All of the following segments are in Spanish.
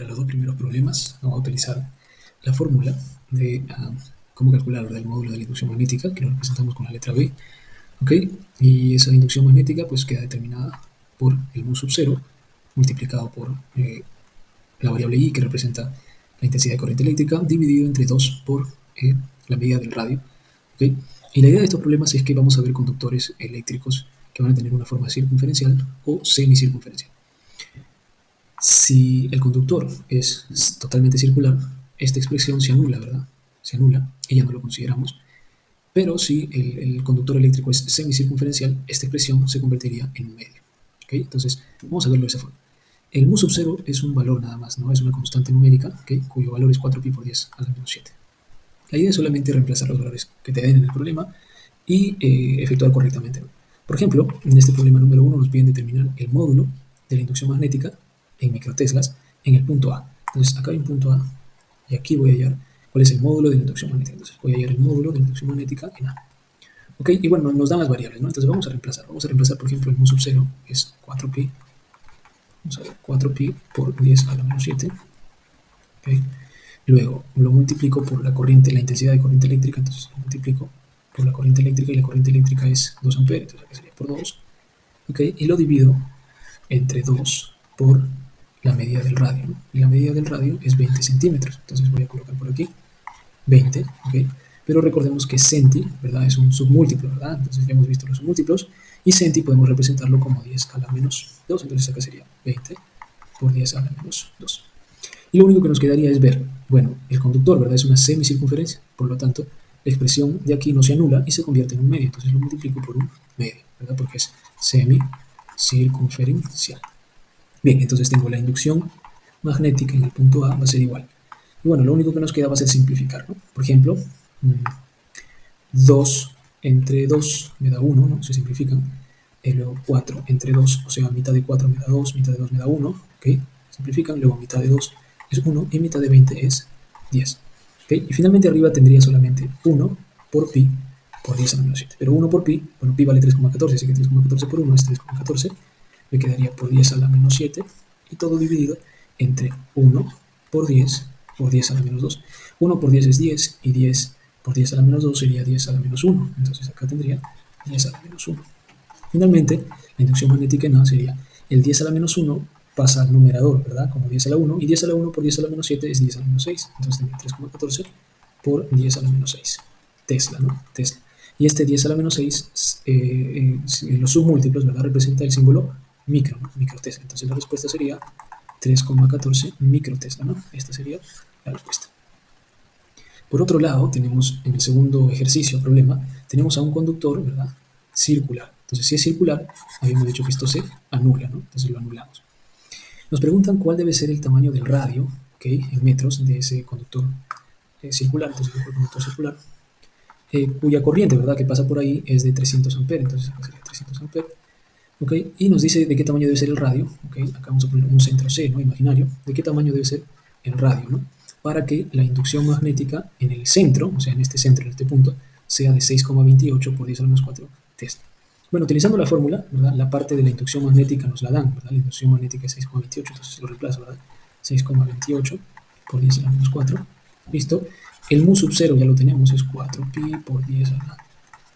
para los dos primeros problemas vamos a utilizar la fórmula de cómo calcular el módulo de la inducción magnética, que lo representamos con la letra B, ¿ok? Y esa inducción magnética pues queda determinada por el mu sub 0 multiplicado por la variable I, que representa la intensidad de corriente eléctrica, dividido entre 2 por la medida del radio, ¿ok? Y la idea de estos problemas es que vamos a ver conductores eléctricos que van a tener una forma circunferencial o semicircunferencial. Si el conductor es totalmente circular, esta expresión se anula, ¿verdad? Se anula y ya no lo consideramos. Pero si el conductor eléctrico es semicircunferencial, esta expresión se convertiría en un medio. ¿Okay? Entonces, vamos a verlo de esa forma. El mu sub 0 es un valor nada más, no es una constante numérica, ¿okay? Cuyo valor es 4pi por 10 a la menos 7. La idea es solamente reemplazar los valores que te den en el problema y efectuar correctamente, ¿no? Por ejemplo, en este problema número 1 nos piden determinar el módulo de la inducción magnética en microteslas en el punto A. Entonces, acá hay un punto A y aquí voy a hallar cuál es el módulo de la inducción magnética. Entonces, voy a hallar el módulo de la inducción magnética en A. ¿Ok? Y bueno, nos dan las variables, ¿no? Entonces, vamos a reemplazar. Vamos a reemplazar, por ejemplo, el mu sub 0 es 4pi. Vamos a ver, 4pi por 10 a la menos 7. ¿Ok? Luego lo multiplico por la corriente, la intensidad de corriente eléctrica, entonces lo multiplico por la corriente eléctrica y la corriente eléctrica es 2 amperes, entonces acá sería por 2. ¿Ok? Y lo divido entre 2 por la medida del radio, ¿no? Y la medida del radio es 20 centímetros, entonces voy a colocar por aquí 20, ¿ok? Pero recordemos que centi, ¿verdad? Es un submúltiplo, ¿verdad? Entonces ya hemos visto los submúltiplos y centi podemos representarlo como 10 a la menos 2, entonces acá sería 20 por 10 a la menos 2. Y lo único que nos quedaría es ver, bueno, el conductor, ¿verdad? Es una semicircunferencia, por lo tanto, la expresión de aquí no se anula y se convierte en un medio, entonces lo multiplico por un medio, ¿verdad? Porque es semicircunferencial. Bien, entonces tengo la inducción magnética en el punto A va a ser igual. Y bueno, lo único que nos queda va a ser simplificar, ¿no? Por ejemplo, 2 entre 2 me da 1, ¿no? Se simplifican. Luego 4 entre 2, o sea, mitad de 4 me da 2, mitad de 2 me da 1, ¿ok? Simplifican, luego mitad de 2 es 1 y mitad de 20 es 10. ¿Okay? Y finalmente arriba tendría solamente 1 por pi por 10 a la menos 7. Pero 1 por pi, bueno, pi vale 3,14, así que 3,14 por 1 es 3,14. Me quedaría por 10 a la menos 7 y todo dividido entre 1 por 10 a la menos 2. 1 por 10 es 10 y 10 por 10 a la menos 2 sería 10 a la menos 1. Entonces acá tendría 10 a la menos 1. Finalmente, la inducción magnética en A sería el 10 a la menos 1 pasa al numerador, ¿verdad? Como 10 a la 1, y 10 a la 1 por 10 a la menos 7 es 10 a la menos 6. Entonces tendría 3,14 por 10 a la menos 6. Tesla, ¿no? Tesla. Y este 10 a la menos 6, los submúltiplos, ¿verdad? Representa el símbolo micro, ¿no? Microtesla. Entonces la respuesta sería 3,14 microtesla, ¿no? Esta sería la respuesta. Por otro lado, tenemos en el segundo ejercicio, problema, tenemos a un conductor, ¿verdad? Circular. Entonces, si es circular, habíamos dicho que esto se anula, ¿no? Entonces lo anulamos. Nos preguntan cuál debe ser el tamaño del radio, ¿ok? En metros de ese conductor circular, entonces el conductor circular, cuya corriente, ¿verdad? Que pasa por ahí es de 300 amperes, entonces acá sería 300 amperes. ¿Ok? Y nos dice de qué tamaño debe ser el radio, ¿ok? Acá vamos a poner un centro C, ¿no? Imaginario, de qué tamaño debe ser el radio, ¿no? Para que la inducción magnética en el centro, o sea, en este centro, en este punto, sea de 6,28 por 10 a la menos 4 Tesla. Bueno, utilizando la fórmula, ¿verdad? La parte de la inducción magnética nos la dan, ¿verdad? La inducción magnética es 6,28, entonces lo reemplazo, ¿verdad? 6,28 por 10 a la menos 4, ¿listo? El mu sub 0 ya lo tenemos, es 4pi por 10 a la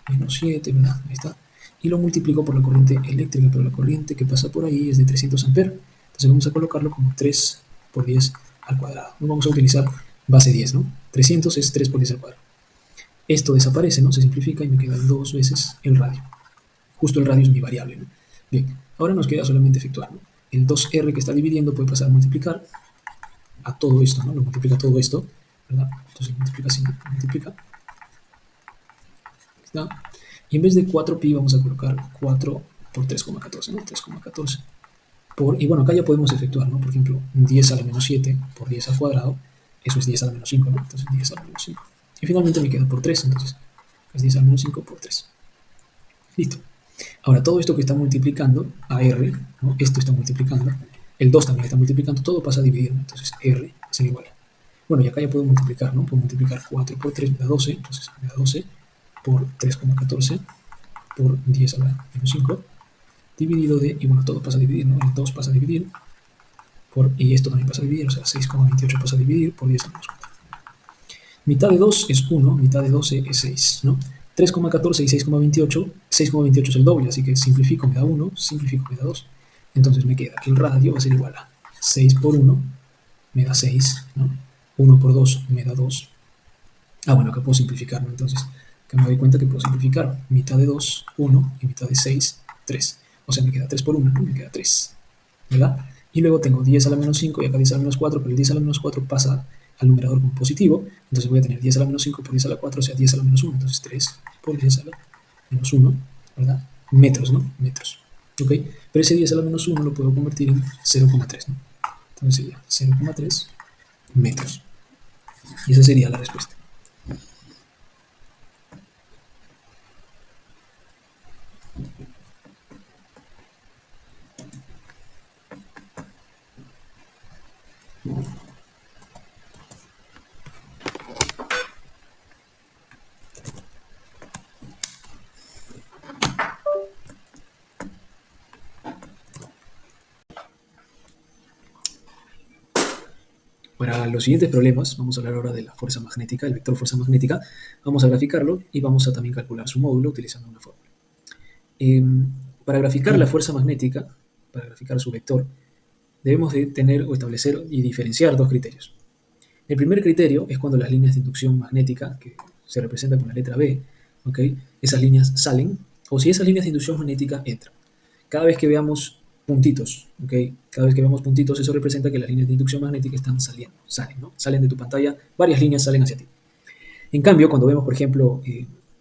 menos 7, ¿verdad? Ahí está. Y lo multiplico por la corriente eléctrica, pero la corriente que pasa por ahí es de 300 amperes. Entonces vamos a colocarlo como 3 por 10 al cuadrado. No vamos a utilizar base 10, ¿no? 300 es 3 por 10 al cuadrado. Esto desaparece, ¿no? Se simplifica y me queda 2 veces el radio. Justo el radio es mi variable, ¿no? Bien, ahora nos queda solamente efectuar, ¿no? El 2R que está dividiendo puede pasar a multiplicar a todo esto, ¿no? Lo multiplica todo esto, ¿verdad? Entonces multiplica así, multiplica. ¿Está? Y en vez de 4pi vamos a colocar 4 por 3,14, ¿no? 3,14 por, y bueno, acá ya podemos efectuar, ¿no? Por ejemplo, 10 a la menos 7 por 10 al cuadrado, eso es 10 a la menos 5, ¿no? Entonces 10 a la menos 5. Y finalmente me queda por 3, entonces es 10 a la menos 5 por 3. Listo. Ahora, todo esto que está multiplicando a R, ¿no? Esto está multiplicando, el 2 también está multiplicando, todo pasa a dividir, ¿no? Entonces R es igual. Bueno, y acá ya puedo multiplicar, ¿no? Puedo multiplicar 4 por 3 me da 12, entonces me da 12 por 3,14 por 10 a la menos 5 dividido de, y bueno, todo pasa a dividir, ¿no? El 2 pasa a dividir y esto también pasa a dividir, o sea, 6,28 pasa a dividir por 10 a la menos 4. Mitad de 2 es 1, mitad de 12 es 6, ¿no? 3,14 y 6,28, 6,28 es el doble, así que simplifico, me da 1, simplifico, me da 2. Entonces me queda que el radio va a ser igual a 6 por 1, me da 6, ¿no? 1 por 2 me da 2. Ah, bueno, acá puedo simplificar, ¿no? Entonces, acá me doy cuenta que puedo simplificar. Mitad de 2, 1, y mitad de 6, 3. O sea, me queda 3 por 1, me queda 3, ¿verdad? Y luego tengo 10 a la menos 5 y acá 10 a la menos 4, pero el 10 a la menos 4 pasa al numerador como positivo, entonces voy a tener 10 a la menos 5 por 10 a la 4, o sea, 10 a la menos 1, entonces 3 por 10 a la menos 1, ¿verdad? Metros, ¿no? Metros, ¿ok? Pero ese 10 a la menos 1 lo puedo convertir en 0,3, ¿no? Entonces sería 0,3 metros. Y esa sería la respuesta. Para los siguientes problemas, vamos a hablar ahora de la fuerza magnética, el vector fuerza magnética. Vamos a graficarlo y vamos a también calcular su módulo utilizando una fórmula. Para graficar la fuerza magnética, para graficar su vector, debemos de tener o establecer y diferenciar dos criterios. El primer criterio es cuando las líneas de inducción magnética, que se representan con la letra B, ¿okay? Esas líneas salen, o si esas líneas de inducción magnética entran. Cada vez que veamos puntitos, ¿okay? Cada vez que veamos puntitos, eso representa que las líneas de inducción magnética están saliendo, salen, ¿no? Salen de tu pantalla, varias líneas salen hacia ti. En cambio, cuando vemos, por ejemplo,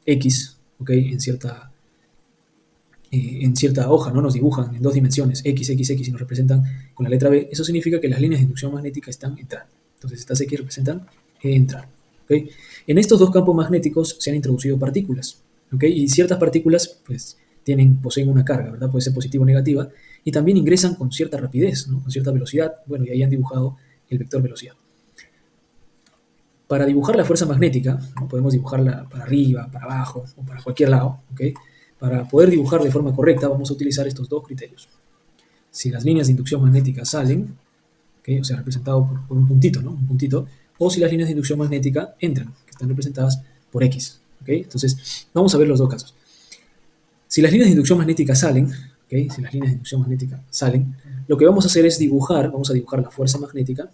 X, ¿okay? En cierta hoja, ¿no? Nos dibujan en dos dimensiones, X, X, X, y nos representan con la letra B, eso significa que las líneas de inducción magnética están entrando. Entonces, estas X representan entrar, ¿okay? En estos dos campos magnéticos se han introducido partículas, ¿okay? Y ciertas partículas, pues, poseen una carga, ¿verdad? Puede ser positiva o negativa, y también ingresan con cierta rapidez, ¿no? Con cierta velocidad, bueno, y ahí han dibujado el vector velocidad. Para dibujar la fuerza magnética, ¿no? Podemos dibujarla para arriba, para abajo, o para cualquier lado, ¿okay? Para poder dibujar de forma correcta, vamos a utilizar estos dos criterios. Si las líneas de inducción magnética salen, ¿okay? O sea, representado por un puntito, ¿no? Un puntito, o si las líneas de inducción magnética entran, que están representadas por X, ¿okay? Entonces, vamos a ver los dos casos. Si las líneas de inducción magnética salen, ¿okay? Si las líneas de inducción magnética salen, lo que vamos a hacer es vamos a dibujar la fuerza magnética,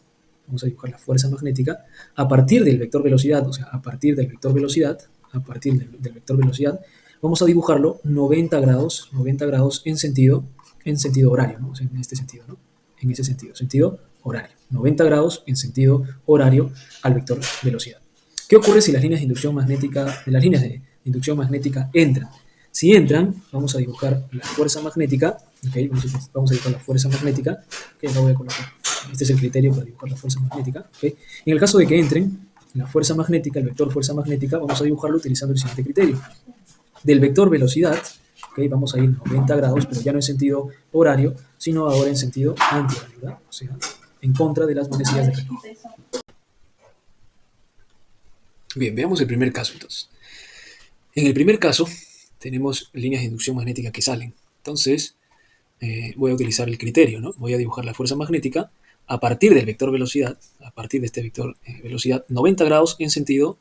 vamos a dibujar la fuerza magnética a partir del vector velocidad, o sea, a partir del vector velocidad, a partir del vector velocidad, vamos a dibujarlo 90 grados en sentido horario, ¿no? O sea, en este sentido, ¿no? En ese sentido horario. 90 grados en sentido horario al vector velocidad. ¿Qué ocurre si las líneas de inducción magnética entran? Si entran, vamos a dibujar la fuerza magnética, ¿okay? Vamos a dibujar la fuerza magnética, que la voy a colocar. Este es el criterio para dibujar la fuerza magnética, ¿okay? En el caso de que entren, la fuerza magnética, el vector fuerza magnética, vamos a dibujarlo utilizando el siguiente criterio. Del vector velocidad, ¿okay? Vamos a ir 90 grados, pero ya no en sentido horario, sino ahora en sentido antihorario, ¿verdad? O sea, en contra de las manecillas de reloj. Bien, veamos el primer caso entonces. En el primer caso, tenemos líneas de inducción magnética que salen. Entonces, voy a utilizar el criterio, ¿no? Voy a dibujar la fuerza magnética a partir del vector velocidad, a partir de este vector velocidad, 90 grados en sentido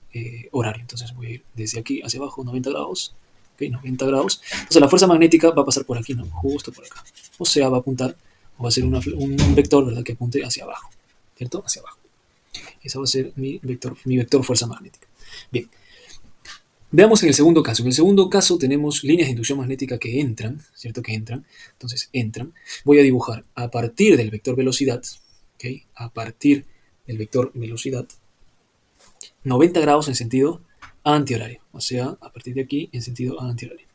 horario. Entonces voy a ir desde aquí hacia abajo, 90 grados, ¿okay? 90 grados. Entonces la fuerza magnética va a pasar por aquí, ¿no? Justo por acá. O sea, va a apuntar, o va a ser un vector, ¿verdad? Que apunte hacia abajo, ¿cierto? Hacia abajo. Ese va a ser mi vector fuerza magnética. Bien. Veamos en el segundo caso. En el segundo caso tenemos líneas de inducción magnética que entran, ¿cierto? Que entran. Entonces entran. Voy a dibujar a partir del vector velocidad, ¿okay? A partir del vector velocidad, 90 grados en sentido antihorario. O sea, a partir de aquí en sentido antihorario.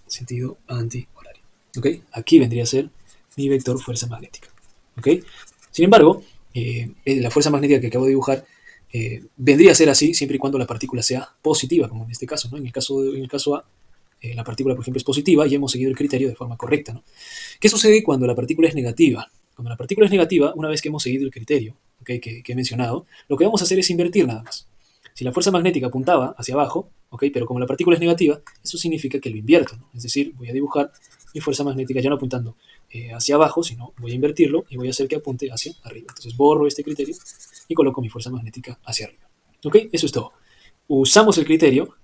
Sentido antihorario. ¿Ok? Aquí vendría a ser mi vector fuerza magnética. ¿Ok? Sin embargo, la fuerza magnética que acabo de dibujar vendría a ser así siempre y cuando la partícula sea positiva, como en este caso, ¿no? En el caso A, la partícula, por ejemplo, es positiva y hemos seguido el criterio de forma correcta, ¿no? ¿Qué sucede cuando la partícula es negativa? Cuando la partícula es negativa, una vez que hemos seguido el criterio, ¿okay? que he mencionado, lo que vamos a hacer es invertir nada más. Si la fuerza magnética apuntaba hacia abajo, ¿okay? Pero como la partícula es negativa, eso significa que lo invierto, ¿no? Es decir, voy a dibujar mi fuerza magnética ya no apuntando hacia abajo, sino voy a invertirlo y voy a hacer que apunte hacia arriba. Entonces borro este criterio y coloco mi fuerza magnética hacia arriba. ¿Ok? Eso es todo. Usamos el criterio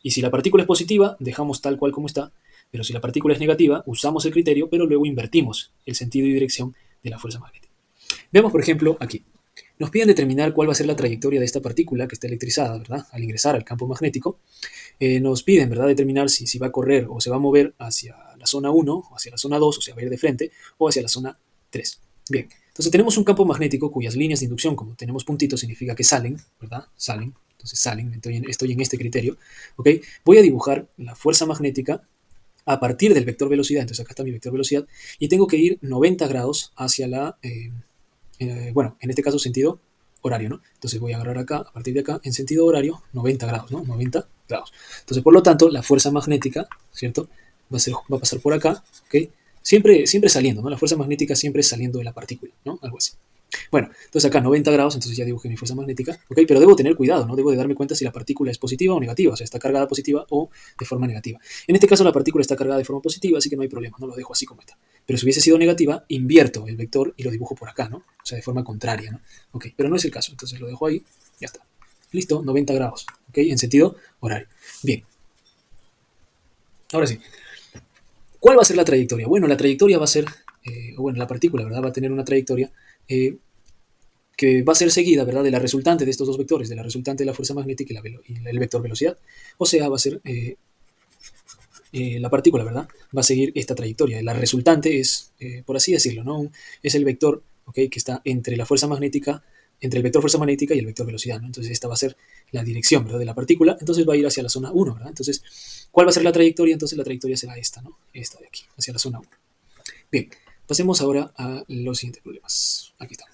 y si la partícula es positiva, dejamos tal cual como está, pero si la partícula es negativa, usamos el criterio, pero luego invertimos el sentido y dirección de la fuerza magnética. Veamos, por ejemplo, aquí. Nos piden determinar cuál va a ser la trayectoria de esta partícula que está electrizada, ¿verdad? Al ingresar al campo magnético, nos piden, ¿verdad?, determinar si va a correr o se va a mover hacia la zona 1, o hacia la zona 2, o sea, va a ir de frente, o hacia la zona 3. Bien, entonces tenemos un campo magnético cuyas líneas de inducción, como tenemos puntitos, significa que salen, ¿verdad? Salen, entonces salen, estoy en este criterio, ¿ok? Voy a dibujar la fuerza magnética a partir del vector velocidad, entonces acá está mi vector velocidad, y tengo que ir 90 grados hacia la, bueno, en este caso sentido horario, ¿no? Entonces voy a agarrar acá, a partir de acá, en sentido horario, 90 grados, ¿no? 90 grados. Entonces, por lo tanto, la fuerza magnética, ¿cierto? Va a pasar por acá, ¿ok? Siempre saliendo, ¿no? La fuerza magnética siempre saliendo de la partícula, ¿no? Algo así. Bueno, entonces acá 90 grados, entonces ya dibujé mi fuerza magnética, ¿ok? Pero debo tener cuidado, ¿no? Debo de darme cuenta si la partícula es positiva o negativa, o sea, está cargada positiva o de forma negativa. En este caso la partícula está cargada de forma positiva, así que no hay problema, no lo dejo así como está. Pero si hubiese sido negativa, invierto el vector y lo dibujo por acá, ¿no? O sea, de forma contraria, ¿no? Ok, pero no es el caso, entonces lo dejo ahí, ya está. Listo, 90 grados, ¿ok? En sentido horario. Bien. Ahora sí. ¿Cuál va a ser la trayectoria? Bueno, la trayectoria va a ser, bueno, la partícula, ¿verdad? Va a tener una trayectoria que va a ser seguida, ¿verdad?, de la resultante de estos dos vectores, de la resultante de la fuerza magnética y el vector velocidad. O sea, va a ser la partícula, ¿verdad?, va a seguir esta trayectoria. La resultante es, por así decirlo, ¿no?, es el vector, ¿ok?, que está entre la fuerza magnética, entre el vector fuerza magnética y el vector velocidad, ¿no? Entonces esta va a ser la dirección, ¿verdad?, de la partícula. Entonces va a ir hacia la zona 1, ¿verdad? Entonces, ¿cuál va a ser la trayectoria? Entonces la trayectoria será esta, ¿no? Esta de aquí, hacia la zona 1. Bien, pasemos ahora a los siguientes problemas. Aquí está.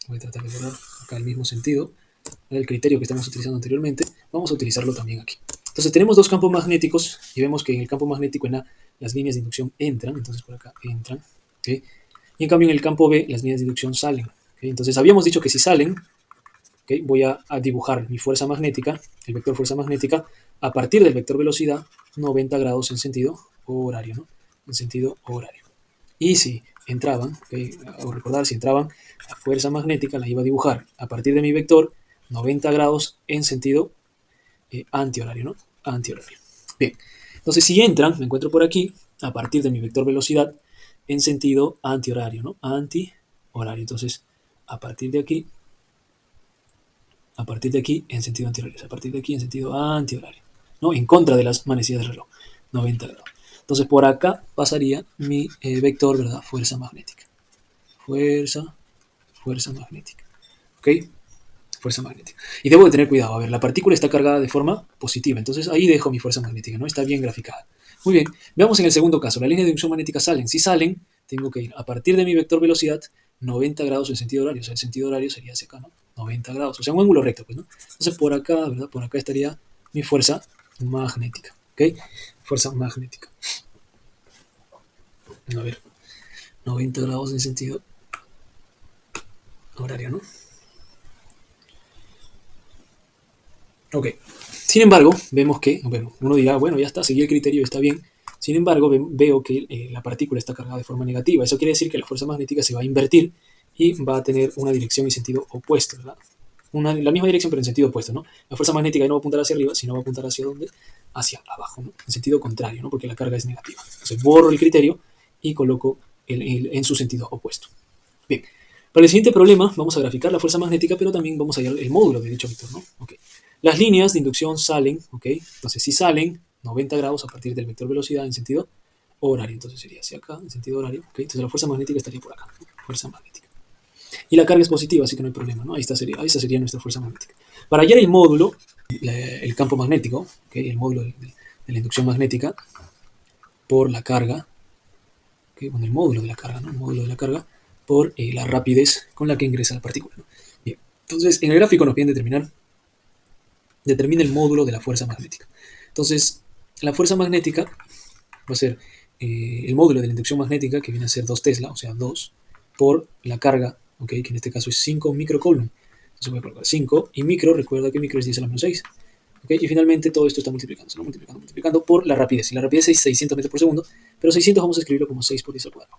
Voy a tratar de borrar acá el mismo sentido, el criterio que estamos utilizando anteriormente, vamos a utilizarlo también aquí. Entonces tenemos dos campos magnéticos y vemos que en el campo magnético en A las líneas de inducción entran, entonces por acá entran, ¿okay? Y en cambio en el campo B las líneas de inducción salen. ¿Okay? Entonces habíamos dicho que si salen, ¿okay?, voy a dibujar mi fuerza magnética, el vector fuerza magnética, a partir del vector velocidad 90 grados en sentido horario, ¿no? En sentido horario. Y si entraban, ¿okay?, o recordar, si entraban, la fuerza magnética la iba a dibujar a partir de mi vector 90 grados en sentido antihorario, ¿no? Antihorario. Bien, entonces si entran, me encuentro por aquí, a partir de mi vector velocidad en sentido antihorario, ¿no? Antihorario. Entonces, a partir de aquí en sentido antihorario, a partir de aquí en sentido antihorario, ¿no? En contra de las manecillas del reloj, 90 grados. Entonces por acá pasaría mi vector, ¿verdad? Fuerza magnética. Fuerza magnética. ¿Ok? Fuerza magnética. Y debo de tener cuidado. A ver, la partícula está cargada de forma positiva. Entonces ahí dejo mi fuerza magnética, ¿no? Está bien graficada. Muy bien. Veamos en el segundo caso. La línea de inducción magnética salen. Si salen, tengo que ir a partir de mi vector velocidad 90 grados en sentido horario. O sea, el sentido horario sería hacia acá, ¿no? 90 grados. O sea, un ángulo recto, pues, ¿no? Entonces por acá, ¿verdad? Por acá estaría mi fuerza magnética. ¿Ok? Fuerza magnética. A ver. 90 grados en sentido horario, ¿no? Ok. Sin embargo, vemos que, bueno, uno dirá, bueno, ya está, seguí el criterio, está bien. Sin embargo, veo que la partícula está cargada de forma negativa. Eso quiere decir que la fuerza magnética se va a invertir y va a tener una dirección y sentido opuesto, ¿verdad? La misma dirección, pero en sentido opuesto, ¿no? La fuerza magnética no va a apuntar hacia arriba, sino va a apuntar hacia dónde? Hacia abajo, ¿no? En sentido contrario, ¿no? Porque la carga es negativa. Entonces borro el criterio y coloco en su sentido opuesto. Bien. Para el siguiente problema, vamos a graficar la fuerza magnética, pero también vamos a hallar el módulo de dicho vector, ¿no? Ok. Las líneas de inducción salen, ¿ok? Entonces, si salen 90 grados a partir del vector velocidad en sentido horario, entonces sería hacia acá, en sentido horario, ¿ok? Entonces la fuerza magnética estaría por acá, ¿no? Fuerza magnética. Y la carga es positiva, así que no hay problema, ¿no? Esta sería nuestra fuerza magnética. Para hallar el módulo, el campo magnético, ¿ok? El módulo de la inducción magnética por la carga, ¿ok? Bueno, el módulo de la carga, ¿no? El módulo de la carga por la rapidez con la que ingresa la partícula, ¿no? Bien, entonces en el gráfico nos piden determina el módulo de la fuerza magnética. Entonces, la fuerza magnética va a ser el módulo de la inducción magnética, que viene a ser 2 Tesla, o sea, 2, por la carga, ¿okay?, que en este caso es 5 microcoulomb. Entonces voy a colocar 5, y micro, recuerda que micro es 10 a la menos 6. ¿Ok? Y finalmente todo esto está multiplicando, ¿no? Multiplicando por la rapidez. Y la rapidez es 600 metros por segundo, pero 600 vamos a escribirlo como 6 por 10 al cuadrado.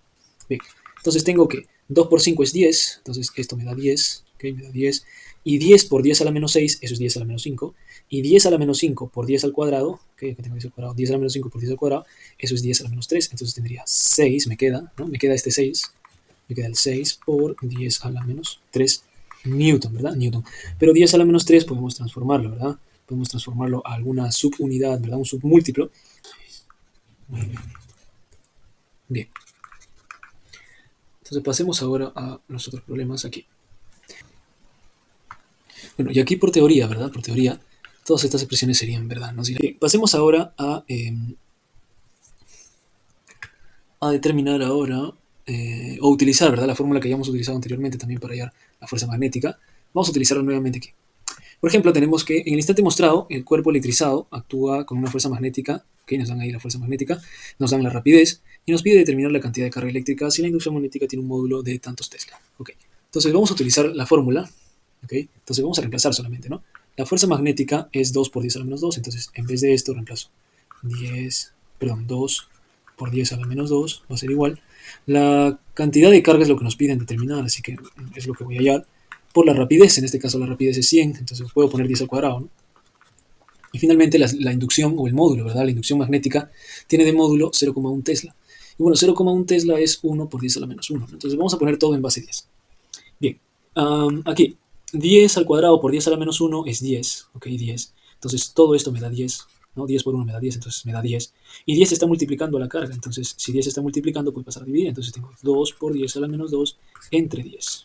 Bien, entonces tengo que 2 por 5 es 10, entonces esto me da 10, ¿ok? Me da 10. Y 10 por 10 a la menos 6, eso es 10 a la menos 5. Y 10 a la menos 5 por 10 al cuadrado, ¿ok? Aquí tengo 10 al cuadrado, 10 a la menos 5 por 10 al cuadrado, eso es 10 a la menos 3, entonces tendría 6, me queda, ¿no? Me queda este 6, me queda el 6 por 10 a la menos 3 Newton, ¿verdad? Newton. Pero 10 a la menos 3 podemos transformarlo, ¿verdad? Podemos transformarlo a alguna subunidad, ¿verdad? Un submúltiplo. Bien. Entonces pasemos ahora a los otros problemas aquí. Bueno, y aquí por teoría, ¿verdad? Por teoría, todas estas expresiones serían verdad, ¿no? Bien, pasemos ahora a determinar ahora, o utilizar, ¿verdad? La fórmula que ya hemos utilizado anteriormente también para hallar la fuerza magnética. Vamos a utilizarla nuevamente aquí. Por ejemplo, tenemos que en el instante mostrado, el cuerpo electrizado actúa con una fuerza magnética, que nos dan ahí la fuerza magnética, nos dan la rapidez, y nos pide determinar la cantidad de carga eléctrica si la inducción magnética tiene un módulo de tantos Tesla. Okay. Entonces vamos a utilizar la fórmula, ¿okay? Entonces vamos a reemplazar solamente, ¿no? La fuerza magnética es 2 por 10 a la menos 2, entonces en vez de esto reemplazo 2 por 10 a la menos 2 va a ser igual. La cantidad de carga es lo que nos piden determinar, así que es lo que voy a hallar. Por la rapidez, en este caso la rapidez es 100, entonces puedo poner 10 al cuadrado, ¿no? Y finalmente la inducción o el módulo, ¿verdad? La inducción magnética tiene de módulo 0,1 Tesla. Y bueno, 0,1 Tesla es 1 por 10 a la menos 1. Entonces vamos a poner todo en base 10. Bien, aquí 10 al cuadrado por 10 a la menos 1 es 10, ¿ok? 10. Entonces todo esto me da 10, ¿no? 10 por 1 me da 10, entonces me da 10. Y 10 está multiplicando a la carga, entonces si 10 está multiplicando puede pasar a dividir, entonces tengo 2 por 10 a la menos 2 entre 10.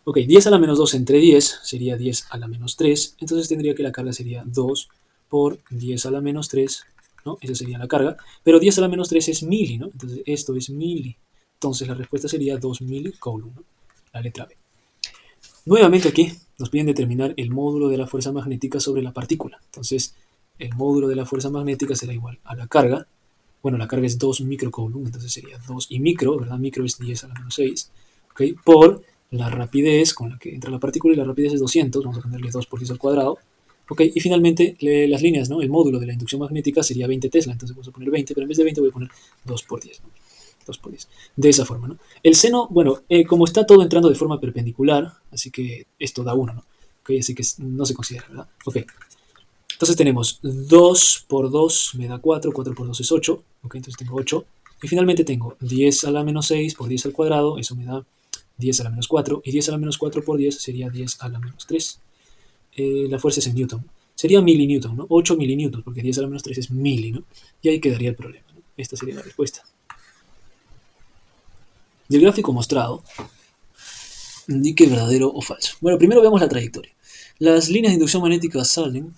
Ok, 10 a la menos 2 entre 10 sería 10 a la menos 3. Entonces tendría que la carga sería 2 por 10 a la menos 3, ¿no? Esa sería la carga. Pero 10 a la menos 3 es mili, ¿no? Entonces esto es mili. Entonces la respuesta sería 2 milicoulomb, ¿no? La letra B. Nuevamente aquí nos piden determinar el módulo de la fuerza magnética sobre la partícula. Entonces el módulo de la fuerza magnética será igual a la carga. Bueno, la carga es 2 microcoulomb, entonces sería 2 y micro, ¿verdad? Micro es 10 a la menos 6, ¿ok? Por la rapidez con la que entra la partícula, y la rapidez es 200, vamos a ponerle 2 por 10 al cuadrado, ¿ok? Y finalmente las líneas, ¿no? El módulo de la inducción magnética sería 20 Tesla, entonces vamos a poner 20, pero en vez de 20 voy a poner 2 por 10, ¿no? 2 por 10. De esa forma, ¿no? El seno, bueno, como está todo entrando de forma perpendicular, así que esto da 1, ¿no? ¿Ok? Así que no se considera, ¿verdad? Ok. Entonces tenemos 2 por 2 me da 4, 4 por 2 es 8, ¿ok? Entonces tengo 8. Y finalmente tengo 10 a la menos 6 por 10 al cuadrado, eso me da 10 a la menos 4, y 10 a la menos 4 por 10 sería 10 a la menos 3. La fuerza es en Newton. Sería milinewton, ¿no? 8 milinewtons, porque 10 a la menos 3 es mili, ¿no? Y ahí quedaría el problema, ¿no? Esta sería la respuesta. Y el gráfico mostrado indique verdadero o falso. Bueno, primero veamos la trayectoria. Las líneas de inducción magnética salen,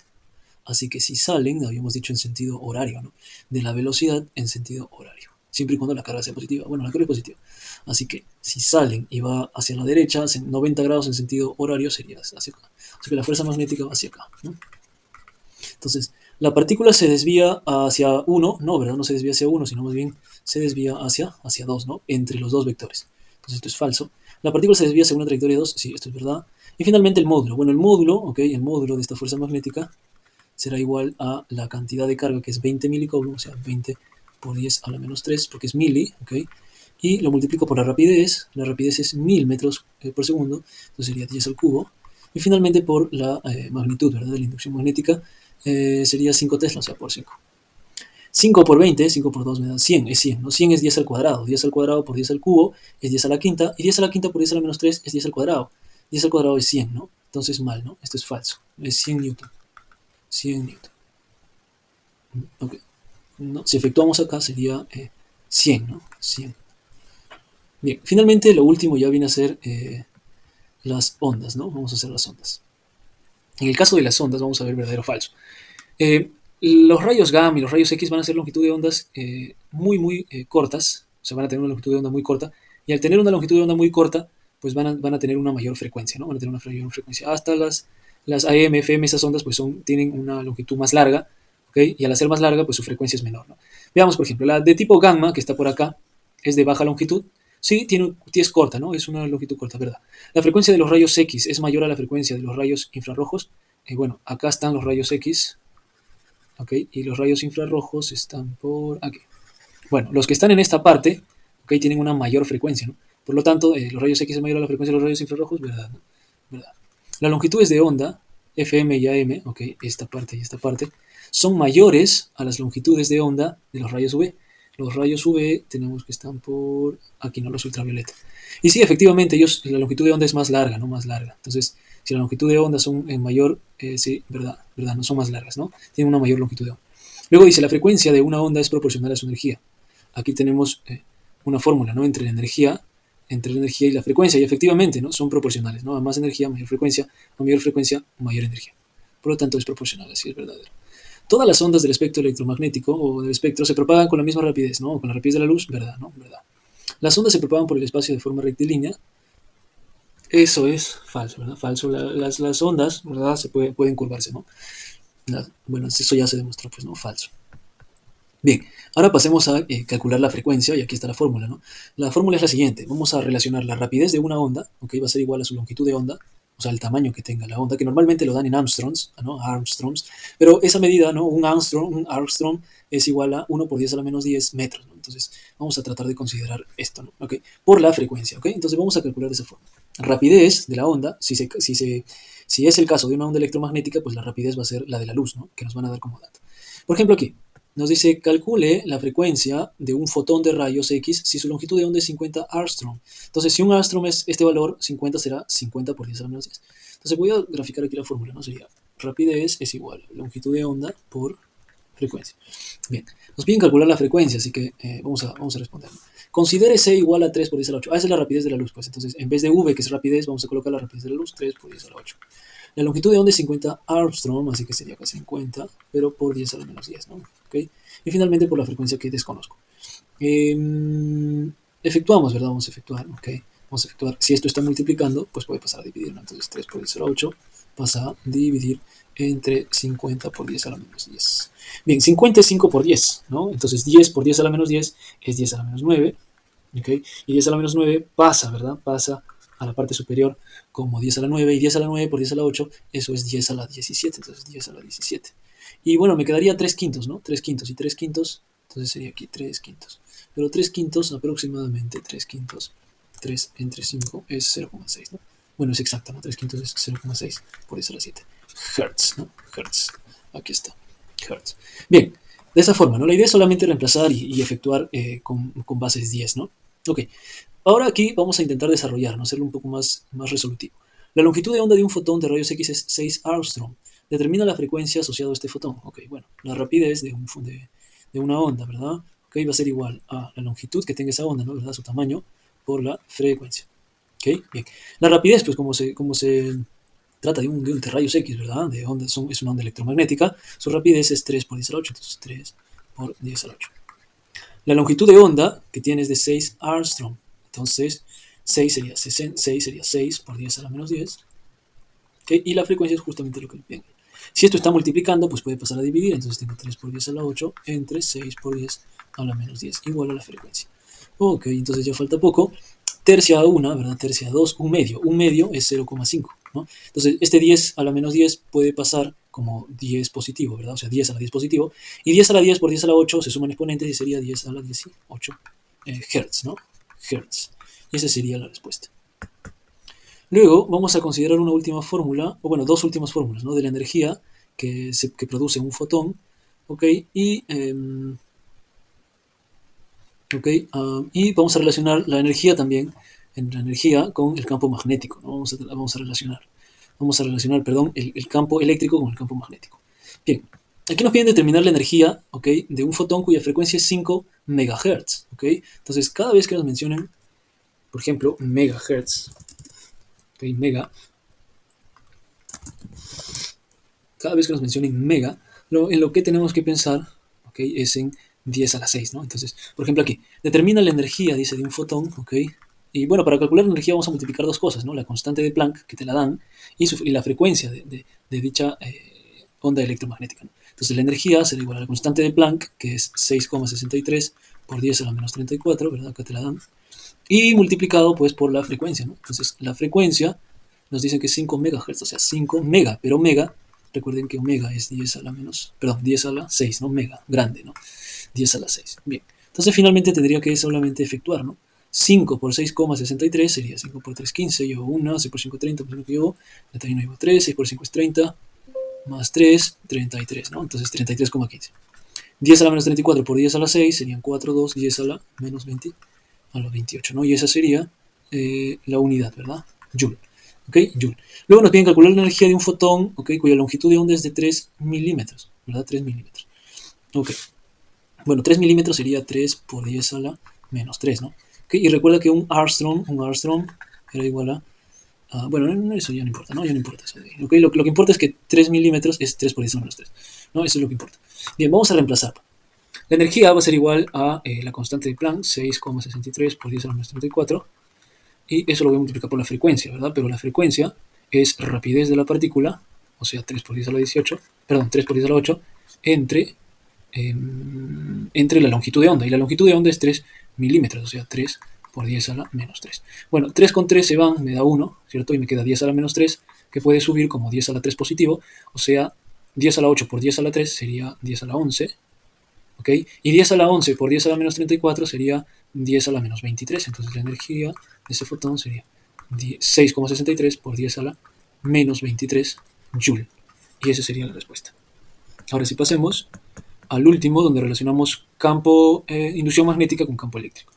así que si salen, habíamos dicho en sentido horario, ¿no? De la velocidad en sentido horario, siempre y cuando la carga sea positiva. Bueno, la carga es positiva. Así que si salen y va hacia la derecha, 90 grados en sentido horario sería hacia acá. Así que la fuerza magnética va hacia acá, ¿no? Entonces, la partícula se desvía hacia 1, no, ¿verdad? No se desvía hacia 1, sino más bien se desvía hacia 2, ¿no? Entre los dos vectores. Entonces, esto es falso. La partícula se desvía según una trayectoria de 2, sí, esto es verdad. Y finalmente el módulo. Bueno, el módulo, ¿ok? El módulo de esta fuerza magnética será igual a la cantidad de carga, que es 20 milicoulomb, o sea, 20 por 10 a la menos 3, porque es mili, ¿ok? Y lo multiplico por la rapidez es 1000 metros por segundo, entonces sería 10 al cubo. Y finalmente por la magnitud, ¿verdad? De la inducción magnética, sería 5 Tesla, o sea, por 5. 5 por 20, 5 por 2 me da 100, es 100, ¿no? 100 es 10 al cuadrado, 10 al cuadrado por 10 al cubo es 10 a la quinta, y 10 a la quinta por 10 a la menos 3 es 10 al cuadrado. 10 al cuadrado es 100, ¿no? Entonces mal, ¿no? Esto es falso, es 100 newton. 100 newton. Ok. ¿No? Si efectuamos acá sería 100, ¿no? 100. Bien, finalmente lo último ya viene a ser las ondas, ¿no? Vamos a hacer las ondas. En el caso de las ondas vamos a ver verdadero o falso. Los rayos gamma y los rayos X van a ser longitud de ondas muy cortas, o sea, van a tener una longitud de onda muy corta, y al tener una longitud de onda muy corta, pues van a tener una mayor frecuencia, ¿no? Van a tener una mayor frecuencia. Hasta las AM, FM, esas ondas, pues tienen una longitud más larga, ¿ok? Y al ser más larga, pues su frecuencia es menor, ¿no? Veamos, por ejemplo, la de tipo gamma, que está por acá, es de baja longitud. Sí, es corta, ¿no? Es una longitud corta, ¿verdad? La frecuencia de los rayos X es mayor a la frecuencia de los rayos infrarrojos. bueno, acá están los rayos X, ¿ok? Y los rayos infrarrojos están por aquí. Bueno, los que están en esta parte, ¿ok? Tienen una mayor frecuencia, ¿no? Por lo tanto, los rayos X es mayor a la frecuencia de los rayos infrarrojos, ¿verdad? ¿No? ¿Verdad? Las longitudes de onda, FM y AM, ¿ok? Esta parte y esta parte, son mayores a las longitudes de onda de los rayos UV. Los rayos UV tenemos que están por aquí, ¿no? Los ultravioleta. Y sí, efectivamente, la longitud de onda es más larga, ¿no? Más larga. Entonces, si la longitud de onda son en mayor, sí, verdad, verdad, no son más largas, ¿no? Tienen una mayor longitud de onda. Luego dice, la frecuencia de una onda es proporcional a su energía. Aquí tenemos una fórmula, ¿no? Entre la energía y la frecuencia, y efectivamente, ¿no? Son proporcionales, ¿no? A más energía, mayor frecuencia, mayor energía. Por lo tanto, es proporcional, así es verdadero. Todas las ondas del espectro electromagnético o del espectro se propagan con la misma rapidez, ¿no? Con la rapidez de la luz, ¿verdad? ¿No? ¿Verdad? Las ondas se propagan por el espacio de forma rectilínea. Eso es falso, ¿verdad? Falso. Las ondas, ¿verdad? Pueden curvarse, ¿no? Bueno, eso ya se demostró, pues, ¿no? Falso. Bien, ahora pasemos a calcular la frecuencia, y aquí está la fórmula, ¿no? La fórmula es la siguiente. Vamos a relacionar la rapidez de una onda, ¿ok? Va a ser igual a su longitud de onda, o sea, el tamaño que tenga la onda, que normalmente lo dan en Armstrongs, ¿no? Armstrongs, pero esa medida, ¿no? Un Armstrong es igual a 1 por 10 a la menos 10 metros, ¿no? Entonces, vamos a tratar de considerar esto, ¿no? ¿Ok? Por la frecuencia, ¿ok? Entonces, vamos a calcular de esa forma. Rapidez de la onda, si es el caso de una onda electromagnética, pues la rapidez va a ser la de la luz, ¿no? Que nos van a dar como dato. Por ejemplo, aquí, nos dice, calcule la frecuencia de un fotón de rayos X si su longitud de onda es 50 Armstrong. Entonces, si un Armstrong es este valor, 50 será 50 por 10 a la menos 10. Entonces, voy a graficar aquí la fórmula, ¿no? Sería rapidez es igual a longitud de onda por frecuencia. Bien, nos piden calcular la frecuencia, así que vamos a responder. Considere C igual a 3 por 10 a la 8. Ah, esa es la rapidez de la luz, pues. Entonces, en vez de V, que es rapidez, vamos a colocar la rapidez de la luz, 3 por 10 a la 8. La longitud de onda es 50 Armstrong, así que sería acá 50, pero por 10 a la menos 10, ¿no? ¿Okay? Y finalmente por la frecuencia que desconozco. Efectuamos, ¿verdad? Vamos a efectuar, ¿ok? Vamos a efectuar. Si esto está multiplicando, pues puede pasar a dividir, ¿no? Entonces 3 por 10 a la 8 pasa a dividir entre 50 por 10 a la menos 10. Bien, 50 es 5 por 10, ¿no? Entonces 10 por 10 a la menos 10 es 10 a la menos 9, ¿ok? Y 10 a la menos 9 pasa, ¿verdad? Pasa a la parte superior como 10 a la 9, y 10 a la 9 por 10 a la 8, eso es 10 a la 17, entonces 10 a la 17. Y bueno, me quedaría 3 quintos, ¿no? 3 quintos y 3 quintos, entonces sería aquí 3 quintos. Pero 3 quintos, aproximadamente 3 quintos, 3 entre 5 es 0,6, ¿no? Bueno, es exacto, ¿no? 3 quintos es 0,6 por 10 a la 7. Hertz, ¿no? Hertz. Aquí está. Hertz. Bien, de esa forma, ¿no? La idea es solamente reemplazar y efectuar con bases 10, ¿no? Ok. Ahora aquí vamos a intentar desarrollar, ¿no? Hacerlo un poco más resolutivo. La longitud de onda de un fotón de rayos X es 6 Armstrong. Determina la frecuencia asociada a este fotón. Ok, bueno, la rapidez de una onda, ¿verdad? Ok, va a ser igual a la longitud que tenga esa onda, ¿no? ¿Verdad? Su tamaño por la frecuencia. Ok, bien. La rapidez, pues como se trata de un rayos X, ¿verdad? Es una onda electromagnética, su rapidez es 3 por 10 a la 8, entonces 3 por 10 a la 8. La longitud de onda que tiene es de 6 Armstrong. Entonces, 6 sería 6 por 10 a la menos 10. ¿Okay? Y la frecuencia es justamente lo que ven. Si esto está multiplicando, pues puede pasar a dividir. Entonces tengo 3 por 10 a la 8 entre 6 por 10 a la menos 10, igual a la frecuencia. Ok, entonces ya falta poco. Tercia a 1, ¿verdad? Tercia a 2, un medio. Un medio es 0,5, ¿no? Entonces, este 10 a la menos 10 puede pasar como 10 positivo, ¿verdad? O sea, 10 a la 10 positivo. Y 10 a la 10 por 10 a la 8 se suman exponentes y sería 10 a la 18 Hertz, ¿no? Hertz. Y esa sería la respuesta. Luego vamos a considerar una última fórmula, o bueno, dos últimas fórmulas, ¿no? De la energía que produce un fotón, ¿ok? Y vamos a relacionar la energía también, la energía con el campo magnético, ¿no? Vamos a relacionar, perdón, el campo eléctrico con el campo magnético. Bien, aquí nos piden determinar la energía, ¿ok? De un fotón cuya frecuencia es 5 MHz, ¿ok? Entonces, cada vez que nos mencionen, por ejemplo, megahertz, ¿ok? Cada vez que nos mencionen mega, en lo que tenemos que pensar, ¿ok? Es en 10 a la 6, ¿no? Entonces, por ejemplo aquí, determina la energía, dice, de un fotón, ¿ok? Y bueno, para calcular la energía vamos a multiplicar dos cosas, ¿no? La constante de Planck, que te la dan, y la frecuencia de dicha onda electromagnética, ¿no? Entonces la energía será igual a la constante de Planck, que es 6,63 por 10 a la menos 34, ¿verdad? Acá te la dan. Y multiplicado, pues, por la frecuencia, ¿no? Entonces, la frecuencia nos dice que es 5 MHz, o sea, 5 mega, pero mega Recuerden que omega es 10 a la menos, perdón, 10 a la 6, ¿no? Mega, grande, ¿no? 10 a la 6. Bien. Entonces finalmente tendría que solamente efectuar, ¿no? 5 por 6,63 sería 5 por 3, 15, llevo 1, 6 por 5, 30, por 5 que llevo, 31 llevo 3, 6 por 5 es 30, más 3, 33, ¿no? Entonces 33,15. 10 a la menos 34 por 10 a la 6 serían 4, 2, 10 a la menos 20, a la 28, ¿no? Y esa sería la unidad, ¿verdad? Joule. ¿Ok? Joule. Luego nos piden calcular la energía de un fotón, ¿ok? Cuya longitud de onda es de 3 milímetros, ¿verdad? 3 milímetros. Ok. Bueno, 3 milímetros sería 3 por 10 a la menos 3, ¿no? ¿Okay? Y recuerda que un Armstrong era igual a... bueno, eso ya no importa, ¿no? Ya no importa eso. ¿Okay? Lo que importa es que 3 milímetros es 3 por 10 a la menos 3, ¿no? Eso es lo que importa. Bien, vamos a reemplazar. La energía va a ser igual a la constante de Planck, 6,63 por 10 a la menos 34, y eso lo voy a multiplicar por la frecuencia, ¿verdad? Pero la frecuencia es rapidez de la partícula, o sea, 3 por 10 a la 18, perdón, 3 por 10 a la 8, entre la longitud de onda. Y la longitud de onda es 3 milímetros, o sea, 3 por 10 a la menos 3. Bueno, 3 con 3 se van, me da 1, ¿cierto? Y me queda 10 a la menos 3, que puede subir como 10 a la 3 positivo, o sea, 10 a la 8 por 10 a la 3 sería 10 a la 11, ¿ok? Y 10 a la 11 por 10 a la menos 34 sería 10 a la menos 23. Entonces la energía de ese fotón sería 6,63 por 10 a la menos 23 joule. Y esa sería la respuesta. Ahora sí pasemos al último, donde relacionamos inducción magnética con campo eléctrico.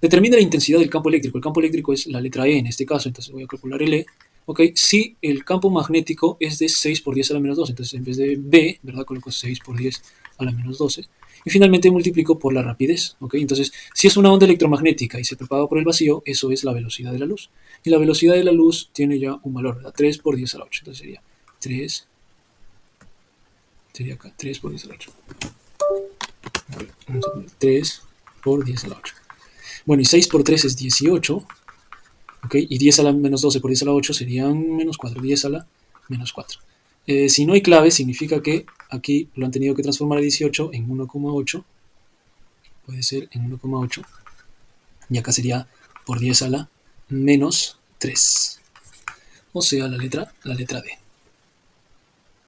Determina la intensidad del campo eléctrico. El campo eléctrico es la letra E en este caso, entonces voy a calcular el E. Ok, si el campo magnético es de 6 por 10 a la menos 12, entonces en vez de B, ¿verdad? Coloco 6 por 10 a la menos 12. Y finalmente multiplico por la rapidez. Ok, entonces si es una onda electromagnética y se propaga por el vacío, eso es la velocidad de la luz. Y la velocidad de la luz tiene ya un valor, ¿verdad? 3 por 10 a la 8. Entonces sería 3, sería acá, 3 por 10 a la 8. A ver, vamos a poner 3 por 10 a la 8. Bueno, y 6 por 3 es 18. ¿Ok? Y 10 a la menos 12 por 10 a la 8 serían menos 4, 10 a la menos 4. Si no hay clave, significa que aquí lo han tenido que transformar a 18 en 1,8. Puede ser en 1,8. Y acá sería por 10 a la menos 3. O sea, la letra D.